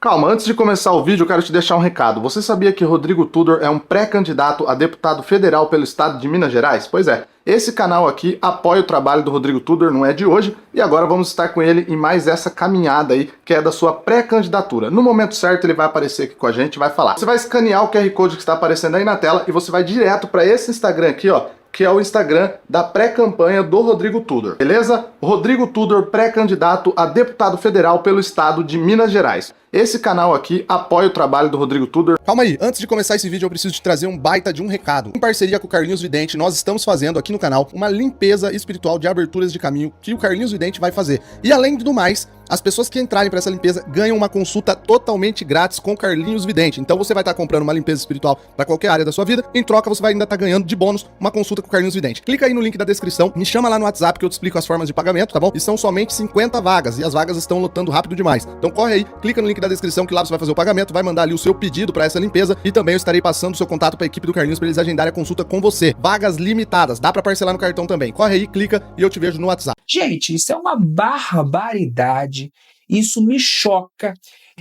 Calma, antes de começar o vídeo eu quero te deixar um recado. Você sabia que Rodrigo Tudor é um pré-candidato a deputado federal pelo estado de Minas Gerais? Pois é, esse canal aqui apoia o trabalho do Rodrigo Tudor, não é de hoje, e agora vamos estar com ele em mais essa caminhada aí, que é da sua pré-candidatura. No momento certo ele vai aparecer aqui com a gente e vai falar. Você vai escanear o QR Code que está aparecendo aí na tela e você vai direto para esse Instagram aqui, ó, que é o Instagram da pré-campanha do Rodrigo Tudor, beleza? Rodrigo Tudor, pré-candidato a deputado federal pelo estado de Minas Gerais. Esse canal aqui apoia o trabalho do Rodrigo Tudor. Calma aí, antes de começar esse vídeo eu preciso te trazer um baita de um recado. Em parceria com o Carlinhos Vidente, nós estamos fazendo aqui no canal uma limpeza espiritual de aberturas de caminho que o Carlinhos Vidente vai fazer. E além do mais, as pessoas que entrarem para essa limpeza ganham uma consulta totalmente grátis com o Carlinhos Vidente. Então você vai estar comprando uma limpeza espiritual para qualquer área da sua vida, em troca você vai ainda estar ganhando de bônus uma consulta com o Carlinhos Vidente. Clica aí no link da descrição, me chama lá no WhatsApp que eu te explico as formas de pagamento, tá bom? E são somente 50 vagas, e as vagas estão lotando rápido demais. Então corre aí, clica no link da descrição que lá você vai fazer o pagamento, vai mandar ali o seu pedido para essa limpeza e também eu estarei passando o seu contato para a equipe do Carlinhos para eles agendarem a consulta com você. Vagas limitadas, dá para parcelar no cartão também. Corre aí, clica e eu te vejo no WhatsApp. Gente, isso é uma barbaridade, isso me choca.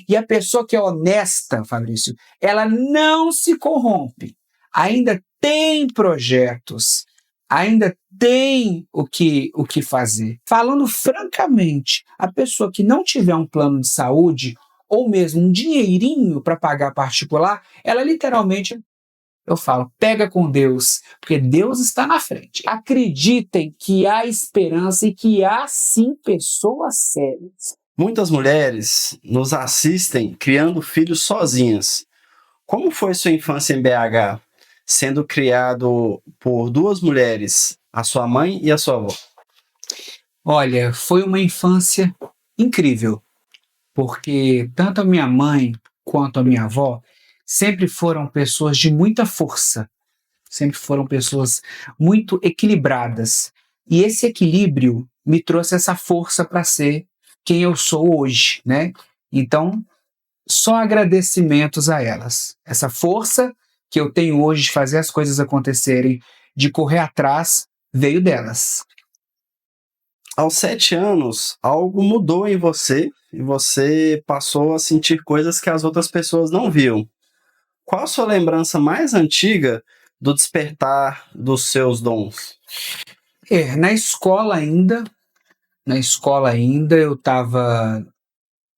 E a pessoa que é honesta, Fabrício, ela não se corrompe. Ainda tem projetos, ainda tem o que fazer. Falando francamente, a pessoa que não tiver um plano de saúde ou mesmo um dinheirinho para pagar particular, ela literalmente, eu falo, pega com Deus, porque Deus está na frente. Acreditem que há esperança e que há sim pessoas sérias. Muitas mulheres nos assistem criando filhos sozinhas. Como foi sua infância em BH, sendo criado por duas mulheres, a sua mãe e a sua avó? Olha, foi uma infância incrível, porque tanto a minha mãe quanto a minha avó sempre foram pessoas de muita força, sempre foram pessoas muito equilibradas. E esse equilíbrio me trouxe essa força para ser quem eu sou hoje, né? Então, só agradecimentos a elas. Essa força que eu tenho hoje de fazer as coisas acontecerem, de correr atrás, veio delas. Aos 7 anos, algo mudou em você e você passou a sentir coisas que as outras pessoas não viam. Qual a sua lembrança mais antiga do despertar dos seus dons? Na escola ainda eu estava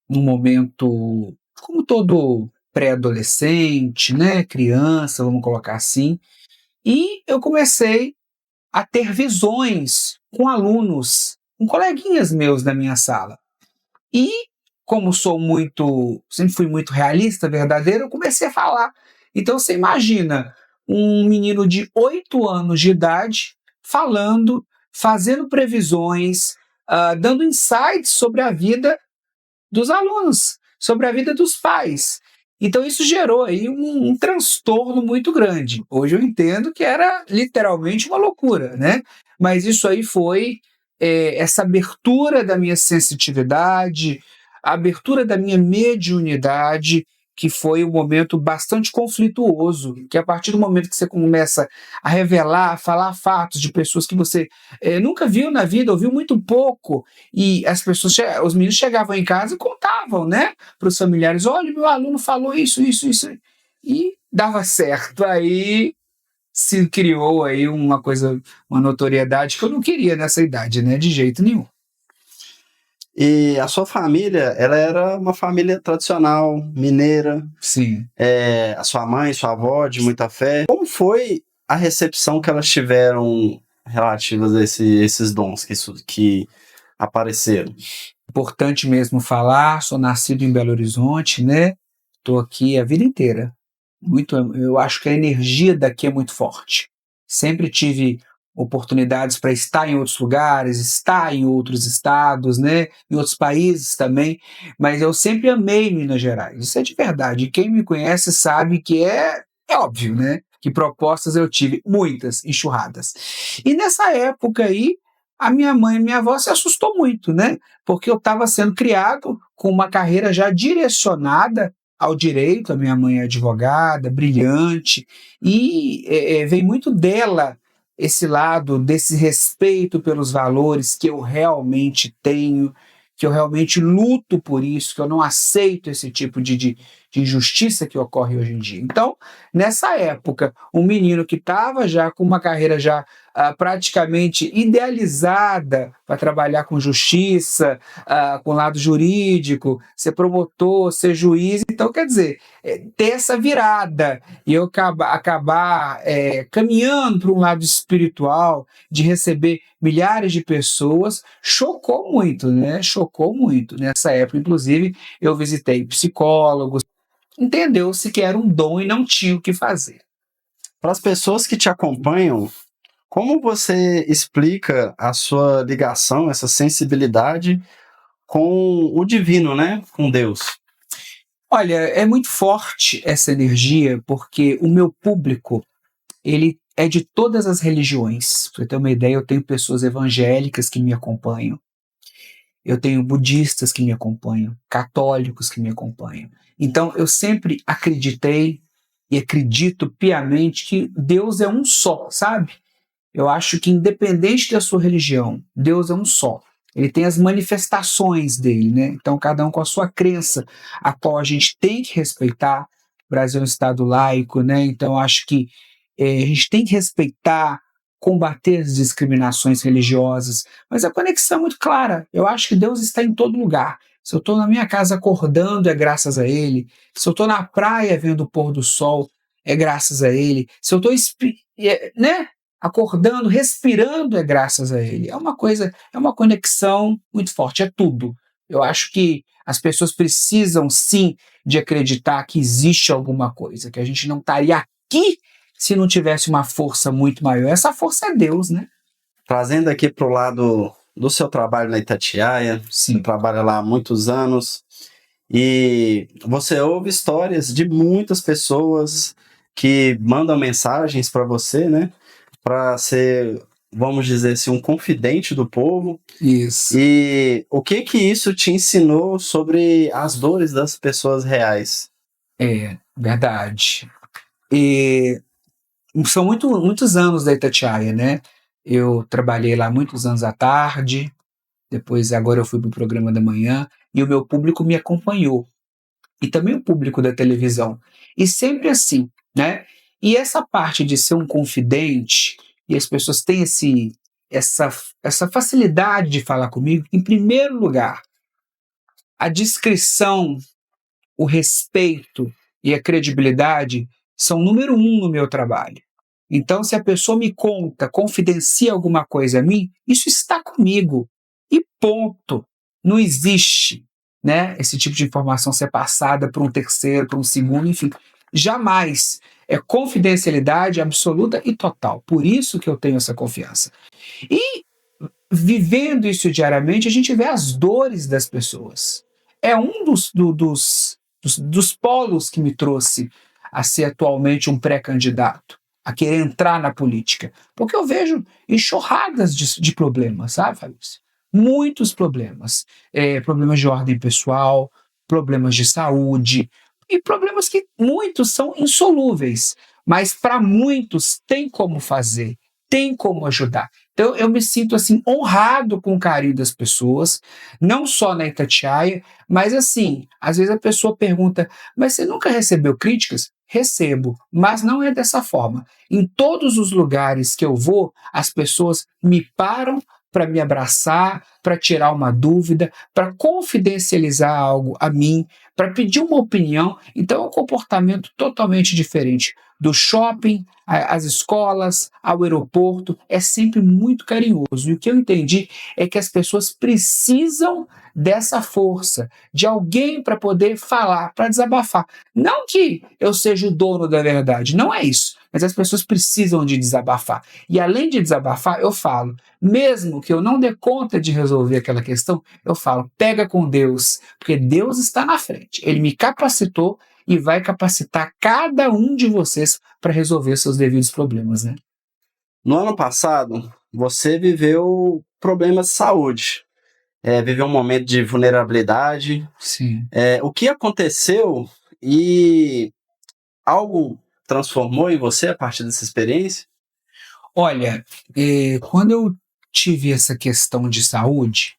num momento, como todo pré-adolescente, né, criança, vamos colocar assim, e eu comecei a ter visões com alunos, com coleguinhas meus da minha sala. E como sempre fui muito realista, verdadeiro, eu comecei a falar. Então você imagina um menino de 8 anos de idade falando, fazendo previsões, dando insights sobre a vida dos alunos, sobre a vida dos pais. Então isso gerou aí um transtorno muito grande. Hoje eu entendo que era literalmente uma loucura, né? Mas isso aí foi essa abertura da minha sensitividade, a abertura da minha mediunidade, que foi um momento bastante conflituoso, que a partir do momento que você começa a revelar, a falar fatos de pessoas que você nunca viu na vida, ouviu muito pouco, e as pessoas, os meninos chegavam em casa e contavam, né, para os familiares, olha, meu aluno falou isso, e dava certo. Aí se criou aí uma coisa, uma notoriedade que eu não queria nessa idade, né, de jeito nenhum. E a sua família, ela era uma família tradicional, mineira. Sim. A sua mãe, sua avó, de muita fé. Como foi a recepção que elas tiveram relativas a esses dons que apareceram? Importante mesmo falar, sou nascido em Belo Horizonte, né? Estou aqui a vida inteira. Eu acho que a energia daqui é muito forte. Sempre tive oportunidades para estar em outros lugares, estar em outros estados, né? Em outros países também, mas eu sempre amei Minas Gerais. Isso é de verdade. Quem me conhece sabe que é óbvio, né? Que propostas eu tive, muitas, enxurradas. E nessa época aí, a minha mãe e minha avó se assustou muito, né? Porque eu estava sendo criado com uma carreira já direcionada ao direito. A minha mãe é advogada, brilhante, e vem muito dela esse lado desse respeito pelos valores que eu realmente tenho. que eu realmente luto por isso, que eu não aceito esse tipo de injustiça que ocorre hoje em dia. Então, nessa época, um menino que estava já com uma carreira já praticamente idealizada para trabalhar com justiça, com lado jurídico, ser promotor, ser juiz, então quer dizer, ter essa virada e eu acabar caminhando para um lado espiritual, de receber milhares de pessoas, chocou muito, né? Chocou muito. Nessa época, inclusive, eu visitei psicólogos, entendeu-se que era um dom e não tinha o que fazer. Para as pessoas que te acompanham, como você explica a sua ligação, essa sensibilidade com o divino, né? Com Deus? Olha, é muito forte essa energia, porque o meu público, ele é de todas as religiões. Para você ter uma ideia, eu tenho pessoas evangélicas que me acompanham, eu tenho budistas que me acompanham, católicos que me acompanham. Então, eu sempre acreditei e acredito piamente que Deus é um só, sabe? Eu acho que independente da sua religião, Deus é um só. Ele tem as manifestações dele, né? Então, cada um com a sua crença, a qual a gente tem que respeitar. O Brasil é um estado laico, né? Então, acho que a gente tem que respeitar, combater as discriminações religiosas, mas a conexão é muito clara. Eu acho que Deus está em todo lugar. Se eu estou na minha casa acordando, é graças a Ele. Se eu estou na praia vendo o pôr do sol, é graças a Ele. Se eu estou né, acordando, respirando, é graças a Ele. É uma coisa, é uma conexão muito forte, é tudo. Eu acho que as pessoas precisam sim de acreditar que existe alguma coisa, que a gente não estaria aqui se não tivesse uma força muito maior. Essa força é Deus, né? Trazendo aqui para o lado do seu trabalho na Itatiaia, Sim. você trabalha lá há muitos anos, e você ouve histórias de muitas pessoas que mandam mensagens para você, né? Para ser, vamos dizer assim, um confidente do povo. Isso. E o que isso te ensinou sobre as dores das pessoas reais? É, verdade. E são muitos anos da Itatiaia, né? Eu trabalhei lá muitos anos à tarde, depois agora eu fui para o programa da manhã, e o meu público me acompanhou. E também o público da televisão. E sempre assim, né? E essa parte de ser um confidente, e as pessoas têm essa facilidade de falar comigo, em primeiro lugar, a discrição, o respeito e a credibilidade são número 1 no meu trabalho. Então, se a pessoa me conta, confidencia alguma coisa a mim, isso está comigo. E ponto. Não existe, né, esse tipo de informação ser passada para um terceiro, para um segundo, enfim. Jamais. É confidencialidade absoluta e total. Por isso que eu tenho essa confiança. E vivendo isso diariamente, a gente vê as dores das pessoas. É um dos polos que me trouxe a ser atualmente um pré-candidato, a querer entrar na política. Porque eu vejo enxurradas de problemas, sabe, Fabrício? Muitos problemas. Problemas de ordem pessoal, problemas de saúde, e problemas que muitos são insolúveis, mas para muitos tem como fazer, tem como ajudar. Então eu me sinto assim honrado com o carinho das pessoas, não só na Itatiaia, mas assim, às vezes a pessoa pergunta, mas você nunca recebeu críticas? Recebo, mas não é dessa forma. Em todos os lugares que eu vou, as pessoas me param para me abraçar, para tirar uma dúvida, para confidencializar algo a mim, para pedir uma opinião. Então é um comportamento totalmente diferente. Do shopping, às escolas, ao aeroporto, é sempre muito carinhoso. E o que eu entendi é que as pessoas precisam dessa força, de alguém para poder falar, para desabafar. Não que eu seja o dono da verdade, não é isso. Mas as pessoas precisam de desabafar. E além de desabafar, eu falo, mesmo que eu não dê conta de resolver aquela questão, eu falo, pega com Deus, porque Deus está na frente. Ele me capacitou e vai capacitar cada um de vocês para resolver seus devidos problemas, né? No ano passado, você viveu problemas de saúde, viveu um momento de vulnerabilidade. Sim. O que aconteceu e algo transformou em você a partir dessa experiência? Olha, quando eu tive essa questão de saúde,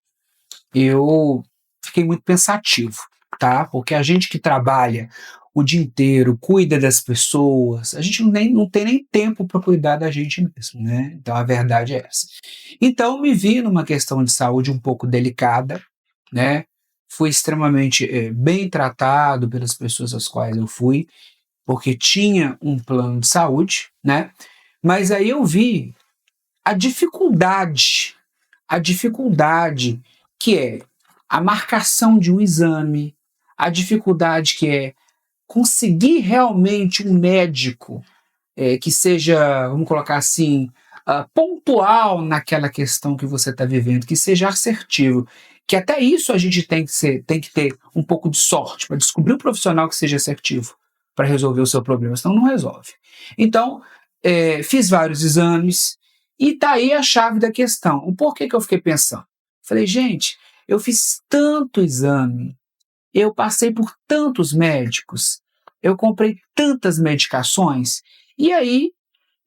eu fiquei muito pensativo, tá? Porque a gente que trabalha o dia inteiro, cuida das pessoas, a gente não tem nem tempo para cuidar da gente mesmo, né? Então a verdade é essa. Então me vi numa questão de saúde um pouco delicada, né? Fui extremamente bem tratado pelas pessoas às quais eu fui, porque tinha um plano de saúde, né? Mas aí eu vi a dificuldade, a dificuldade que é a marcação de um exame, a dificuldade que é conseguir realmente um médico que seja, vamos colocar assim, pontual naquela questão que você está vivendo, que seja assertivo. Que até isso a gente tem que ter um pouco de sorte para descobrir um profissional que seja assertivo para resolver o seu problema, senão não resolve. Então, fiz vários exames e tá aí a chave da questão. O porquê que eu fiquei pensando? Falei, gente, eu fiz tanto exame, eu passei por tantos médicos, eu comprei tantas medicações, e aí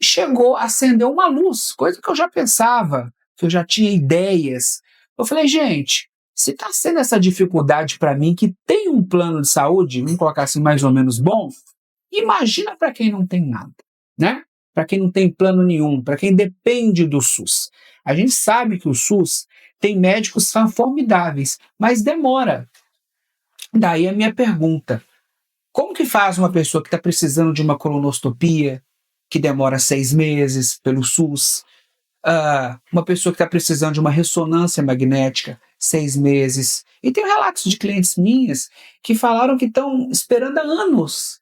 chegou a acender uma luz, coisa que eu já pensava, que eu já tinha ideias. Eu falei, gente, se está sendo essa dificuldade para mim, que tem um plano de saúde, vamos colocar assim, mais ou menos bom, imagina para quem não tem nada, né? Para quem não tem plano nenhum, para quem depende do SUS. A gente sabe que o SUS tem médicos formidáveis, mas demora. Daí a minha pergunta: como que faz uma pessoa que está precisando de uma colonoscopia, que demora 6 meses pelo SUS, uma pessoa que está precisando de uma ressonância magnética, 6 meses? E tem relatos de clientes minhas que falaram que estão esperando há anos.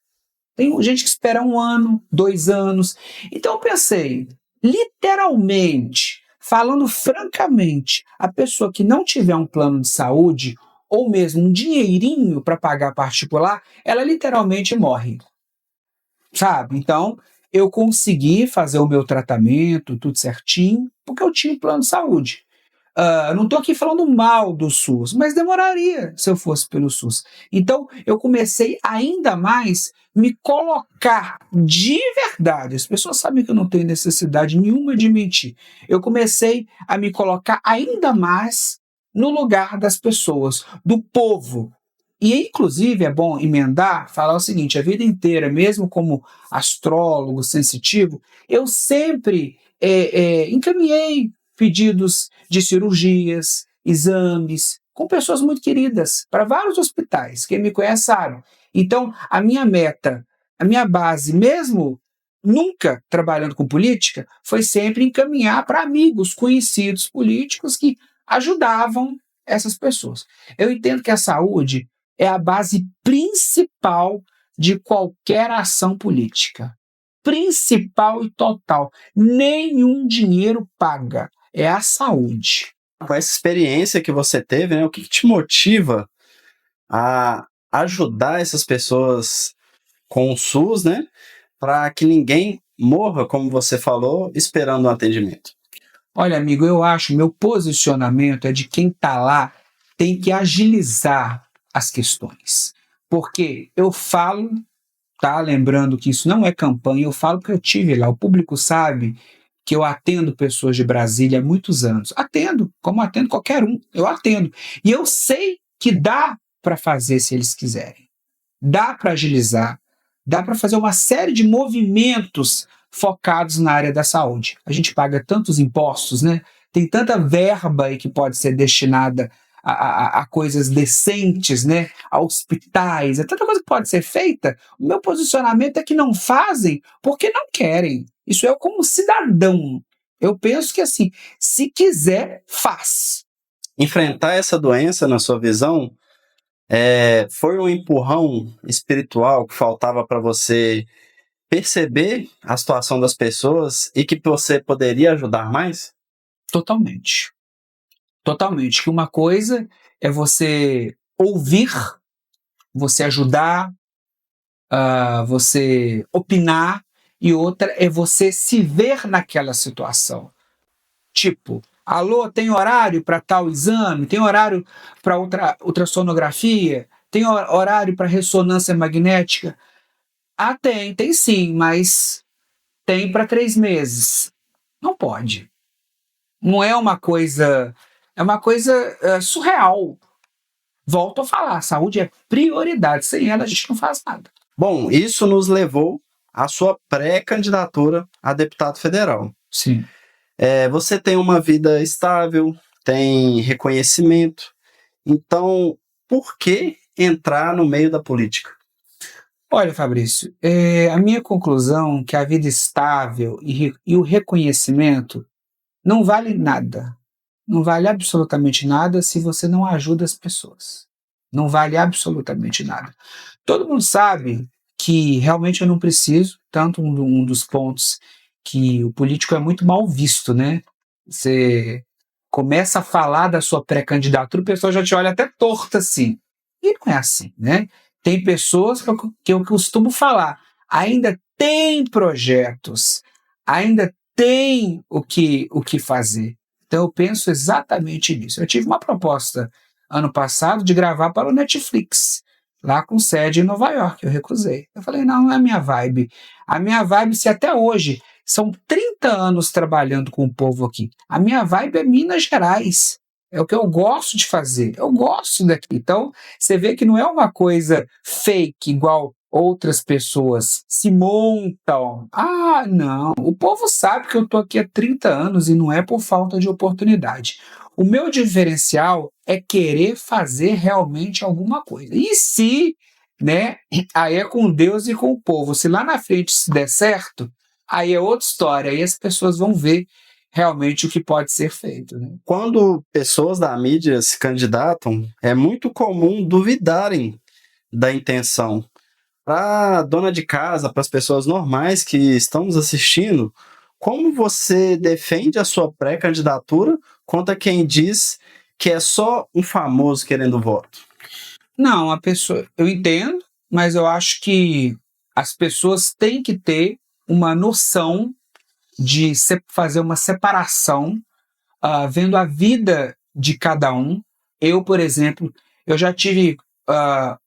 Tem gente que espera 1 ano, 2 anos. Então eu pensei, literalmente, falando francamente, a pessoa que não tiver um plano de saúde, ou mesmo um dinheirinho para pagar particular, ela literalmente morre, sabe? Então, eu consegui fazer o meu tratamento, tudo certinho, porque eu tinha um plano de saúde. Não estou aqui falando mal do SUS, mas demoraria se eu fosse pelo SUS. Então, eu comecei ainda mais me colocar de verdade. As pessoas sabem que eu não tenho necessidade nenhuma de mentir. Eu comecei a me colocar ainda mais no lugar das pessoas, do povo. E, inclusive, é bom emendar, falar o seguinte: a vida inteira, mesmo como astrólogo sensitivo, eu sempre encaminhei pedidos de cirurgias, exames, com pessoas muito queridas, para vários hospitais. Quem me conhece sabe. Então, a minha meta, a minha base, mesmo nunca trabalhando com política, foi sempre encaminhar para amigos, conhecidos políticos que ajudavam essas pessoas. Eu entendo que a saúde é a base principal de qualquer ação política. Principal e total. Nenhum dinheiro paga. É a saúde. Com essa experiência que você teve, né, o que te motiva a ajudar essas pessoas com o SUS, né, para que ninguém morra, como você falou, esperando um atendimento? Olha, amigo, eu acho, meu posicionamento é de quem está lá tem que agilizar as questões. Porque eu falo, tá? Lembrando que isso não é campanha, eu falo que eu tive lá. O público sabe que eu atendo pessoas de Brasília há muitos anos. Atendo, como atendo qualquer um, eu atendo. E eu sei que dá para fazer se eles quiserem. Dá para agilizar, dá para fazer uma série de movimentos focados na área da saúde. A gente paga tantos impostos, né? Tem tanta verba aí que pode ser destinada a coisas decentes, né? A hospitais, é tanta coisa que pode ser feita. O meu posicionamento é que não fazem porque não querem. Isso eu como cidadão. Eu penso que assim, se quiser, faz. Enfrentar essa doença, na sua visão, foi um empurrão espiritual que faltava para você perceber a situação das pessoas e que você poderia ajudar mais? Totalmente. Totalmente. Que uma coisa é você ouvir, você ajudar, você opinar, e outra é você se ver naquela situação. Tipo, alô, tem horário para tal exame? Tem horário para ultrassonografia? Tem horário para ressonância magnética? Tem sim, mas tem para 3 meses. Não pode. Não é uma coisa É uma coisa surreal. Volto a falar, a saúde é prioridade. Sem ela, a gente não faz nada. Bom, isso nos levou à sua pré-candidatura a deputado federal. Sim. Você tem uma vida estável, tem reconhecimento, então por que entrar no meio da política? Olha, Fabrício, a minha conclusão é que a vida estável e o reconhecimento não vale nada. Não vale absolutamente nada se você não ajuda as pessoas. Não vale absolutamente nada. Todo mundo sabe que realmente eu não preciso, tanto um dos pontos que o político é muito mal visto, né? Você começa a falar da sua pré-candidatura, o pessoal já te olha até torto assim. E não é assim, né? Tem pessoas que eu costumo falar, ainda tem projetos, ainda tem o que fazer. Então eu penso exatamente nisso. Eu tive uma proposta ano passado de gravar para o Netflix, lá com sede em Nova York. Eu recusei. Eu falei, não é a minha vibe. A minha vibe, se até hoje são 30 anos trabalhando com o povo aqui, a minha vibe é Minas Gerais. É o que eu gosto de fazer. Eu gosto daqui. Então, você vê que não é uma coisa fake, igual outras pessoas se montam. Ah, não. O povo sabe que eu estou aqui há 30 anos e não é por falta de oportunidade. O meu diferencial é querer fazer realmente alguma coisa. E se, né, aí é com Deus e com o povo. Se lá na frente isso der certo, aí é outra história. Aí as pessoas vão ver realmente o que pode ser feito. Né? Quando pessoas da mídia se candidatam, é muito comum duvidarem da intenção. Para a dona de casa, para as pessoas normais que estão nos assistindo, como você defende a sua pré-candidatura contra quem diz que é só um famoso querendo voto? Não, a pessoa, eu entendo, mas eu acho que as pessoas têm que ter uma noção de fazer uma separação, vendo a vida de cada um. Eu, por exemplo, eu já tive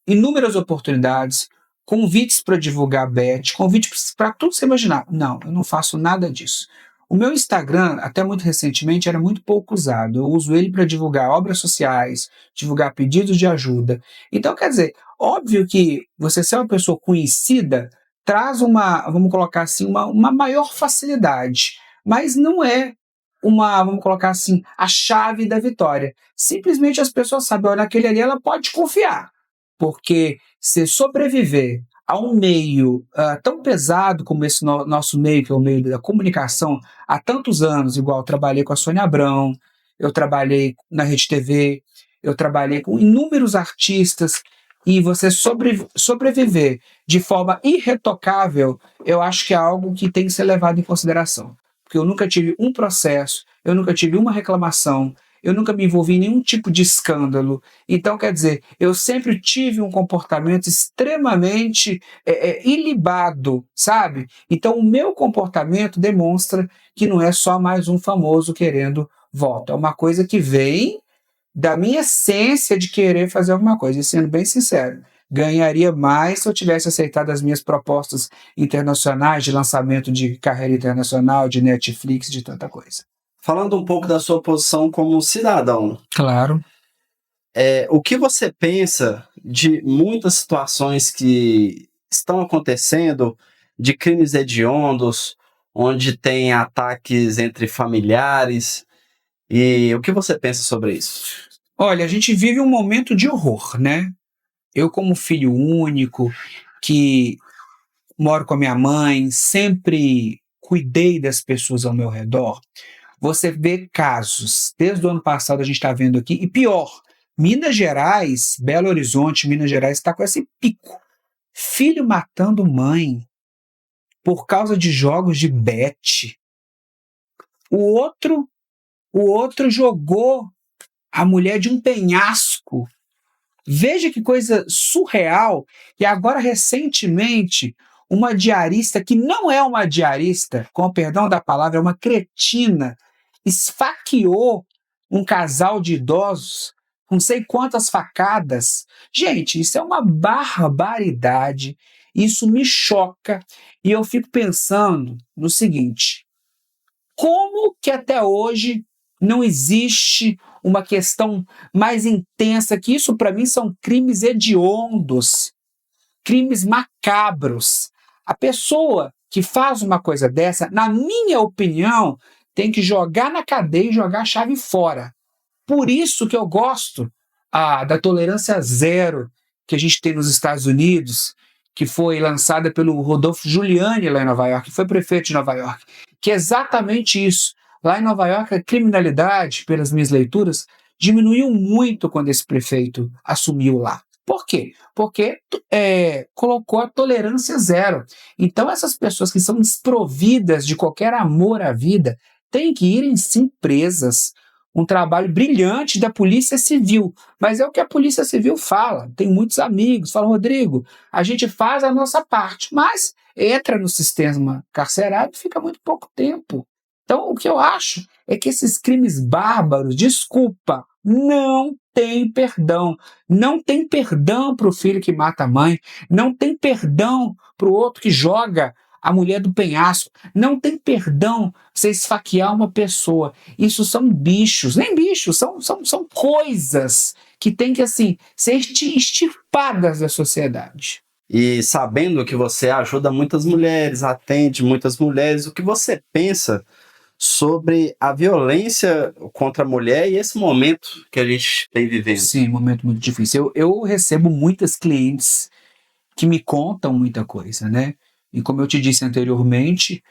inúmeras oportunidades, convites para divulgar bet, convites para tudo você imaginar. Não, eu não faço nada disso. O meu Instagram, até muito recentemente, era muito pouco usado. Eu uso ele para divulgar obras sociais, divulgar pedidos de ajuda. Então, quer dizer, óbvio que você ser uma pessoa conhecida traz vamos colocar assim, uma maior facilidade, mas não é vamos colocar assim, a chave da vitória. Simplesmente as pessoas sabem, olha, naquele ali ela pode confiar, porque se sobreviver a um meio tão pesado como esse nosso meio, que é o meio da comunicação, há tantos anos, igual eu trabalhei com a Sônia Abrão, eu trabalhei na Rede TV, eu trabalhei com inúmeros artistas, e você sobreviver de forma irretocável, eu acho que é algo que tem que ser levado em consideração. Porque eu nunca tive um processo, eu nunca tive uma reclamação, eu nunca me envolvi em nenhum tipo de escândalo. Então, quer dizer, eu sempre tive um comportamento extremamente ilibado, sabe? Então, o meu comportamento demonstra que não é só mais um famoso querendo voto. É uma coisa que vem da minha essência de querer fazer alguma coisa. E sendo bem sincero, ganharia mais se eu tivesse aceitado as minhas propostas internacionais de lançamento de carreira internacional, de Netflix, de tanta coisa. Falando um pouco da sua posição como cidadão, Claro. o que você pensa de muitas situações que estão acontecendo, de crimes hediondos, onde tem ataques entre familiares, e o que você pensa sobre isso? Olha, a gente vive um momento de horror, né? Eu, como filho único, que moro com a minha mãe, sempre cuidei das pessoas ao meu redor. Você vê casos, desde o ano passado a gente está vendo aqui, e pior, Minas Gerais, Belo Horizonte, Minas Gerais, está com esse pico. Filho matando mãe por causa de jogos de bet. O outro jogou a mulher de um penhasco. Veja que coisa surreal. E agora, recentemente, uma diarista, que não é uma diarista, com o perdão da palavra, é uma cretina, esfaqueou um casal de idosos com não sei quantas facadas. Gente, isso é uma barbaridade. Isso me choca. E eu fico pensando no seguinte: como que até hoje não existe uma questão mais intensa, que isso para mim são crimes hediondos, crimes macabros. A pessoa que faz uma coisa dessa, na minha opinião, tem que jogar na cadeia e jogar a chave fora. Por isso que eu gosto da tolerância zero que a gente tem nos Estados Unidos, que foi lançada pelo Rodolfo Giuliani lá em Nova York, que foi prefeito de Nova York, que é exatamente isso. Lá em Nova York, a criminalidade, pelas minhas leituras, diminuiu muito quando esse prefeito assumiu lá. Por quê? Porque colocou a tolerância zero. Então, essas pessoas que são desprovidas de qualquer amor à vida têm que irem sim presas. Um trabalho brilhante da Polícia Civil, mas é o que a Polícia Civil fala. Tem muitos amigos, falam, Rodrigo, a gente faz a nossa parte, mas entra no sistema carcerário e fica muito pouco tempo. Então, o que eu acho é que esses crimes bárbaros, desculpa, não tem perdão. Não tem perdão para o filho que mata a mãe, não tem perdão para o outro que joga a mulher do penhasco, não tem perdão você esfaquear uma pessoa. Isso são bichos, nem bichos, são coisas que têm que assim, ser extirpadas da sociedade. E sabendo que você ajuda muitas mulheres, atende muitas mulheres, o que você pensa sobre a violência contra a mulher e esse momento que a gente tem vivendo? Sim, um momento muito difícil. Eu recebo muitas clientes que me contam muita coisa, né? E como eu te disse anteriormente,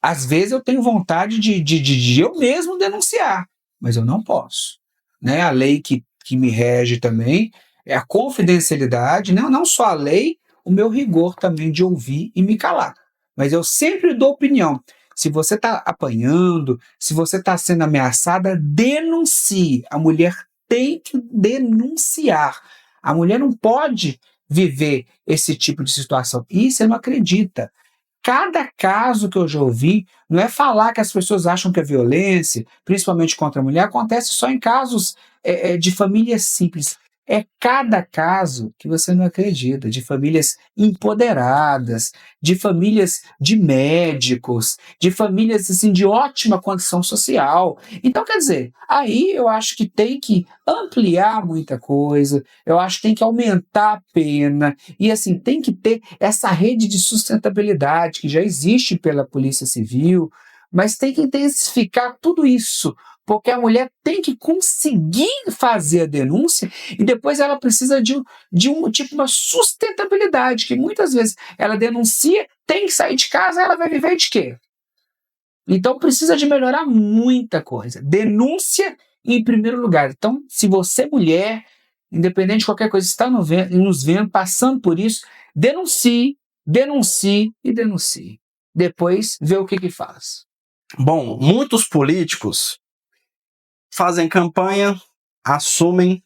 às vezes eu tenho vontade de eu mesmo denunciar, mas eu não posso, né? A lei que me rege também é a confidencialidade, não só a lei, o meu rigor também de ouvir e me calar. Mas eu sempre dou opinião. Se você está apanhando, se você está sendo ameaçada, denuncie. A mulher tem que denunciar. A mulher não pode viver esse tipo de situação. E você não acredita. Cada caso que eu já ouvi, não é falar que as pessoas acham que a violência, principalmente contra a mulher, acontece só em casos de famílias simples. É cada caso que você não acredita, de famílias empoderadas, de famílias de médicos, de famílias assim, de ótima condição social. Então, quer dizer, aí eu acho que tem que ampliar muita coisa, eu acho que tem que aumentar a pena, e assim, tem que ter essa rede de sustentabilidade que já existe pela Polícia Civil, mas tem que intensificar tudo isso, porque a mulher tem que conseguir fazer a denúncia e depois ela precisa de uma sustentabilidade, que muitas vezes ela denuncia, tem que sair de casa, ela vai viver de quê? Então precisa de melhorar muita coisa. Denúncia em primeiro lugar. Então, se você, mulher, independente de qualquer coisa, está nos vendo, passando por isso, denuncie, denuncie e denuncie. Depois vê o que faz. Bom, muitos políticos fazem campanha, assumem,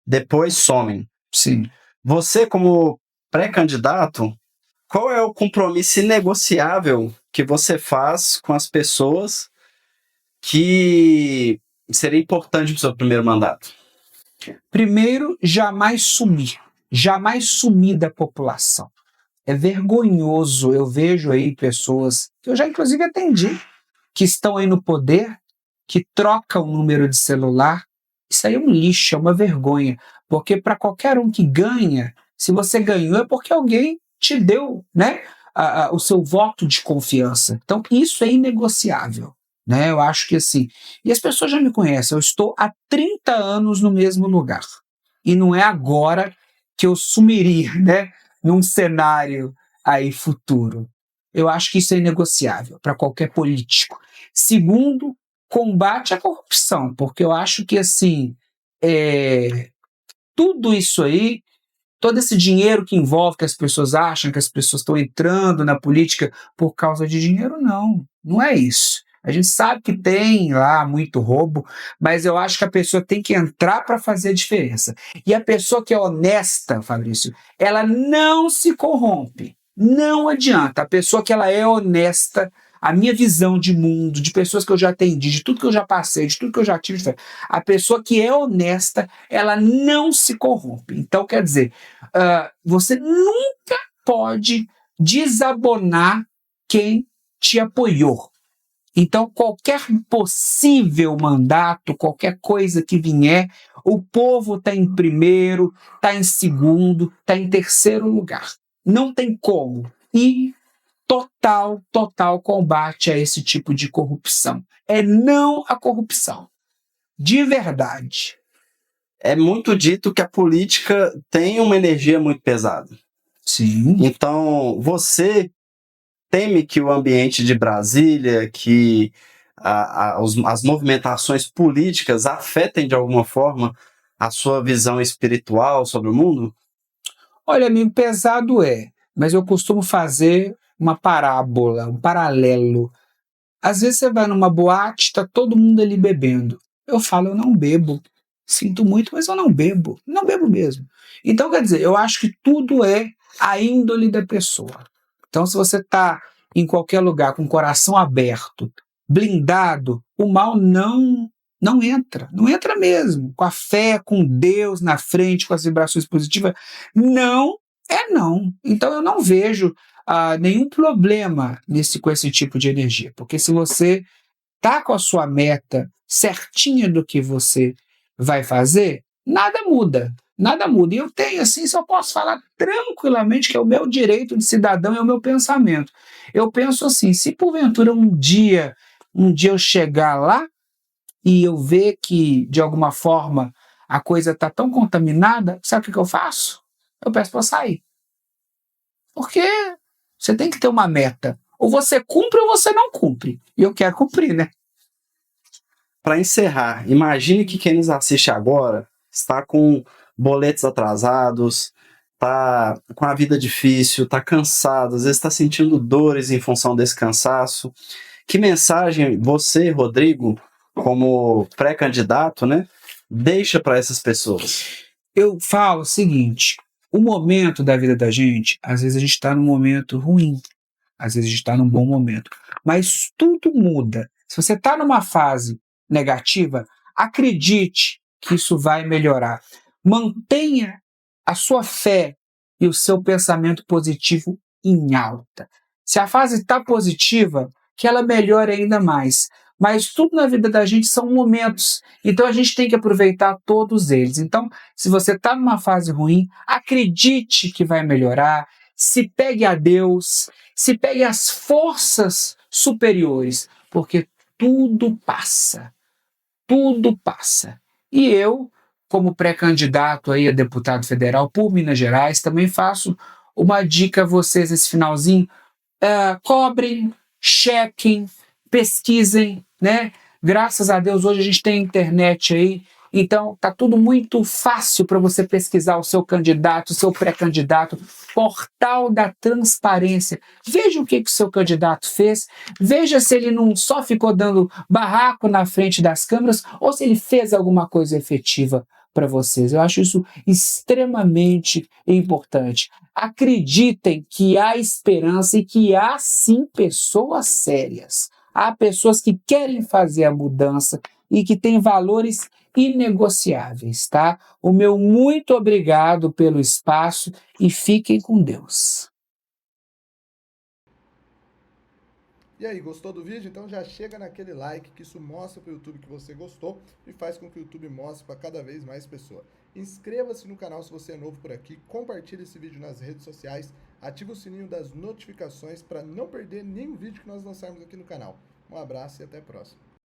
depois somem. Sim. Você, como pré-candidato, qual é o compromisso inegociável que você faz com as pessoas que seria importante para o seu primeiro mandato? Primeiro, jamais sumir da população. É vergonhoso, eu vejo aí pessoas, que eu já inclusive atendi, que estão aí no poder, que trocam o número de celular. Isso aí é um lixo, é uma vergonha, porque para qualquer um que ganha, se você ganhou é porque alguém te deu, né, o seu voto de confiança. Então isso é inegociável, né? Eu acho que assim, e as pessoas já me conhecem, eu estou há 30 anos no mesmo lugar, e não é agora que eu sumiria, né, num cenário aí futuro. Eu acho que isso é inegociável para qualquer político. Segundo, combate à corrupção, porque eu acho que assim, tudo isso aí, todo esse dinheiro que envolve, que as pessoas acham que as pessoas estão entrando na política por causa de dinheiro, não é isso. A gente sabe que tem lá muito roubo, mas eu acho que a pessoa tem que entrar para fazer a diferença. E a pessoa que é honesta, Fabrício, ela não se corrompe. Não adianta. A pessoa que ela é honesta, a minha visão de mundo, de pessoas que eu já atendi, de tudo que eu já passei, de tudo que eu já tive, a pessoa que é honesta, ela não se corrompe. Então, quer dizer, você nunca pode desabonar quem te apoiou. Então, qualquer possível mandato, qualquer coisa que vier, o povo está em primeiro, está em segundo, está em terceiro lugar. Não tem como. E total combate a esse tipo de corrupção. É não a corrupção. De verdade. É muito dito que a política tem uma energia muito pesada. Sim. Então, você teme que o ambiente de Brasília, que as movimentações políticas afetem de alguma forma a sua visão espiritual sobre o mundo? Olha, amigo, pesado mas eu costumo fazer uma parábola, um paralelo. Às vezes você vai numa boate, tá todo mundo ali bebendo. Eu falo, eu não bebo. Sinto muito, mas eu não bebo. Não bebo mesmo. Então, quer dizer, eu acho que tudo é a índole da pessoa. Então, se você está em qualquer lugar com o coração aberto, blindado, o mal não entra. Não entra mesmo. Com a fé, com Deus na frente, com as vibrações positivas, não é não. Então, eu não vejo nenhum problema com esse tipo de energia. Porque se você tá com a sua meta certinha do que você vai fazer, nada muda. Nada muda. E eu tenho, assim, se eu posso falar tranquilamente que é o meu direito de cidadão e é o meu pensamento. Eu penso assim, se porventura um dia eu chegar lá e eu ver que, de alguma forma, a coisa está tão contaminada, sabe o que eu faço? Eu peço para sair. Porque você tem que ter uma meta. Ou você cumpre ou você não cumpre. E eu quero cumprir, né? Para encerrar, imagine que quem nos assiste agora está com boletos atrasados, está com a vida difícil, está cansado, às vezes está sentindo dores em função desse cansaço. Que mensagem você, Rodrigo, como pré-candidato, né, deixa para essas pessoas? Eu falo o seguinte, o momento da vida da gente, às vezes a gente está num momento ruim, às vezes a gente está num bom momento, mas tudo muda. Se você está numa fase negativa, acredite que isso vai melhorar. Mantenha a sua fé e o seu pensamento positivo em alta. Se a fase está positiva, que ela melhore ainda mais. Mas tudo na vida da gente são momentos, então a gente tem que aproveitar todos eles. Então, se você está numa fase ruim, acredite que vai melhorar, se pegue a Deus, se pegue às forças superiores, porque tudo passa. Tudo passa. E eu, como pré-candidato aí a deputado federal por Minas Gerais, também faço uma dica a vocês nesse finalzinho. Cobrem, chequem, pesquisem, né? Graças a Deus hoje a gente tem internet aí, então tá tudo muito fácil para você pesquisar o seu candidato, o seu pré-candidato, portal da transparência. Veja o que o seu candidato fez, veja se ele não só ficou dando barraco na frente das câmeras ou se ele fez alguma coisa efetiva para vocês. Eu acho isso extremamente importante. Acreditem que há esperança e que há sim pessoas sérias. Há pessoas que querem fazer a mudança e que têm valores inegociáveis, tá? O meu muito obrigado pelo espaço e fiquem com Deus. E aí, gostou do vídeo? Então já chega naquele like, que isso mostra para o YouTube que você gostou e faz com que o YouTube mostre para cada vez mais pessoas. Inscreva-se no canal se você é novo por aqui, compartilhe esse vídeo nas redes sociais, ative o sininho das notificações para não perder nenhum vídeo que nós lançarmos aqui no canal. Um abraço e até a próxima.